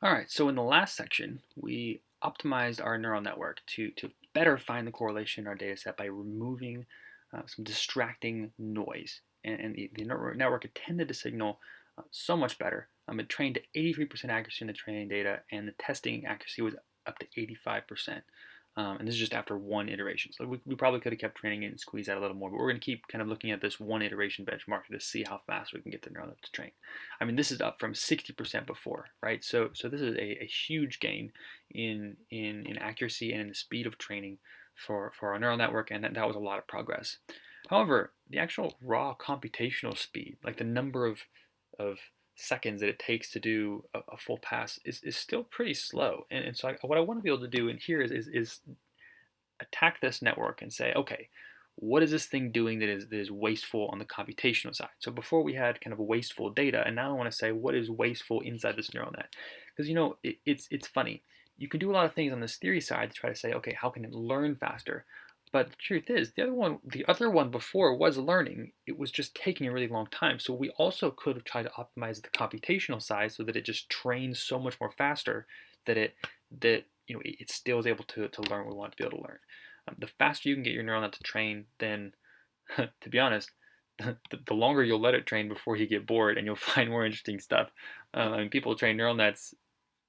All right, so in the last section, we optimized our neural network to better find the correlation in our data set by removing some distracting noise. And the network attended to signal so much better. It trained to 83% accuracy in the training data, and the testing accuracy was up to 85%. And this is just after one iteration. So we probably could have kept training it and squeezed out a little more, but we're going to keep kind of looking at this one iteration benchmark to see how fast we can get the neural net to train. I mean, this is up from 60% before, right? So this is a huge gain in accuracy and in the speed of training for our neural network, and that was a lot of progress. However, the actual raw computational speed, like the number of seconds that it takes to do a full pass is still pretty slow. And so what I want to be able to do in here is attack this network and say, okay, what is this thing doing that is wasteful on the computational side? So before we had kind of wasteful data, and now I want to say what is wasteful inside this neural net, because it's funny. You can do a lot of things on this theory side to try to say, okay, how can it learn faster? But the truth is, the other one before was learning. It was just taking a really long time. So we also could have tried to optimize the computational side so that it just trains so much more faster that it still is able to learn what we want it to be able to learn. The faster you can get your neural net to train, then to be honest, the longer you'll let it train before you get bored and you'll find more interesting stuff. I mean, people train neural nets.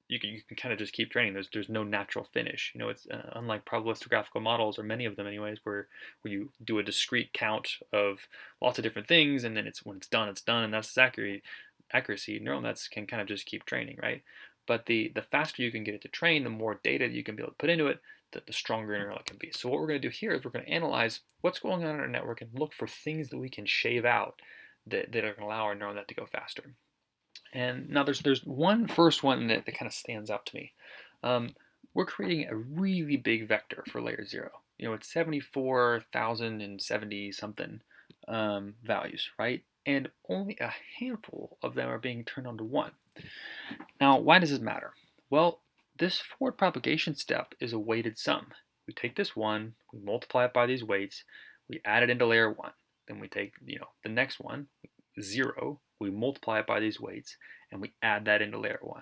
You can kind of just keep training. There's no natural finish. It's unlike probabilistic graphical models, or many of them anyways, where you do a discrete count of lots of different things, and then when it's done, and that's its accuracy. Neural nets can kind of just keep training, right? But the faster you can get it to train, the more data you can be able to put into it, the stronger your neural net can be. So what we're going to do here is we're going to analyze what's going on in our network and look for things that we can shave out that are going to allow our neural net to go faster. And now there's one first one that kind of stands out to me. We're creating a really big vector for layer 0. It's 74,070 something values, right? And only a handful of them are being turned on to 1. Now, why does this matter? Well, this forward propagation step is a weighted sum. We take this 1, we multiply it by these weights, we add it into layer 1. Then we take the next one, 0, we multiply it by these weights, and we add that into layer 1.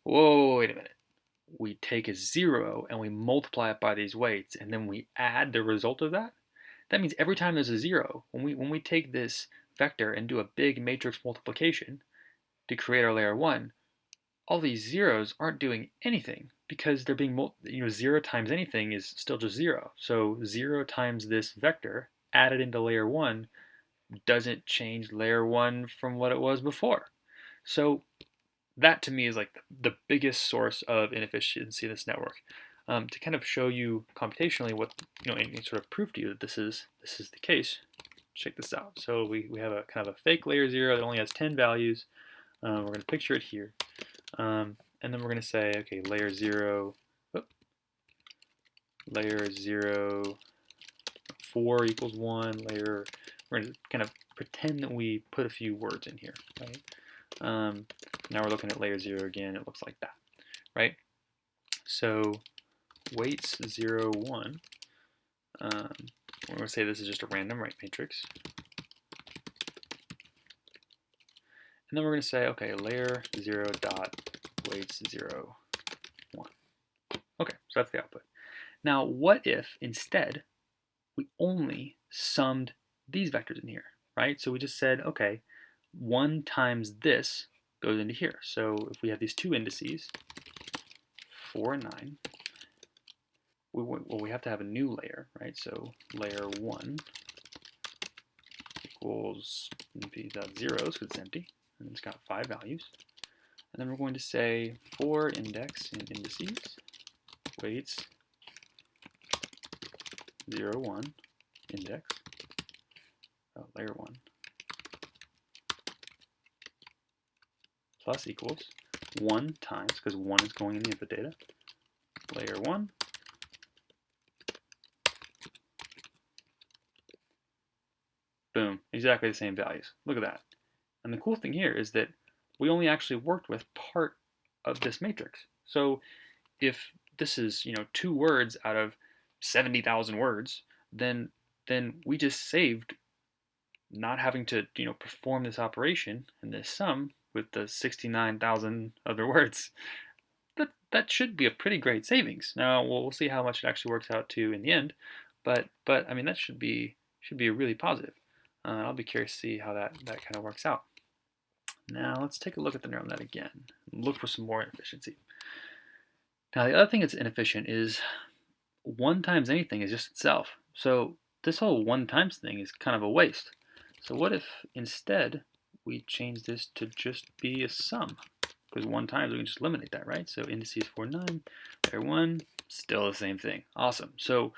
Whoa, wait a minute. We take a 0 and we multiply it by these weights, and then we add the result of that? That means every time there's a 0, when we take this vector and do a big matrix multiplication to create our layer 1, all these zeros aren't doing anything because they're being 0 times anything is still just 0. So 0 times this vector added into layer 1 doesn't change layer 1 from what it was before. So that to me is like the biggest source of inefficiency in this network. To kind of show you computationally what and sort of prove to you that this is the case, check this out. So we have a kind of a fake layer 0 that only has 10 values. We're going to picture it here. And then we're going to say, okay, layer 0, layer 0, 4 equals 1, we're going to kind of pretend that we put a few words in here, right? Now we're looking at layer 0 again, it looks like that, right? So weights 0, 1, we're going to say this is just a random right matrix. And then we're going to say, okay, layer 0 dot weights 0, 1. Okay, so that's the output. Now, what if instead we only summed these vectors in here, right? So we just said, okay, 1 times this goes into here. So if we have these two indices, 4 and 9, we have to have a new layer, right? So layer 1 equals zeros because it's empty, and it's got 5 values. And then we're going to say for index and indices, weights 0, 1, index, layer 1, plus equals 1 times, because 1 is going in the input data, layer 1, boom, exactly the same values. Look at that. And the cool thing here is that we only actually worked with part of this matrix. So if this is 2 words out of 70,000 words, then we just saved not having to perform this operation and this sum with the 69,000 other words. that should be a pretty great savings. Now we'll see how much it actually works out to in the end, but I mean that should be really positive. I'll be curious to see how that kind of works out. Now let's take a look at the neural net again. Look for some more inefficiency. Now the other thing that's inefficient is 1 times anything is just itself. So this whole 1 times thing is kind of a waste. So what if instead we change this to just be a sum? Because 1 times we can just eliminate that, right? So indices for 9, layer 1, still the same thing. Awesome. So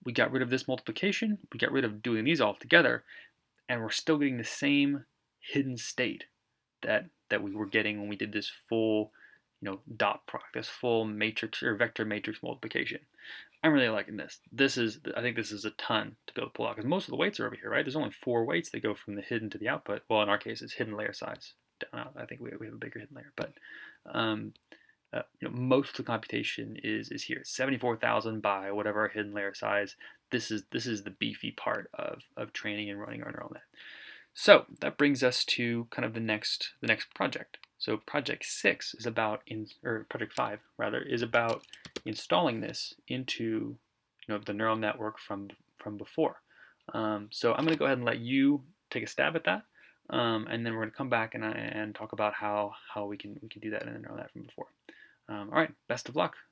we got rid of this multiplication, we got rid of doing these all together, and we're still getting the same hidden state that we were getting when we did this full, dot product, this full matrix or vector matrix multiplication. I'm really liking this. I think this is a ton to be able to pull out because most of the weights are over here, right? There's only 4 weights that go from the hidden to the output. Well, in our case, it's hidden layer size. I think we have a bigger hidden layer, but um, most of the computation is here. 74,000 by whatever our hidden layer size. This is the beefy part of training and running our neural net. So that brings us to kind of the next project. So project 6 is about or project 5 rather is about installing this into the neural network from before. So I'm going to go ahead and let you take a stab at that, and then we're going to come back and talk about how we can do that in the neural net from before. All right, best of luck.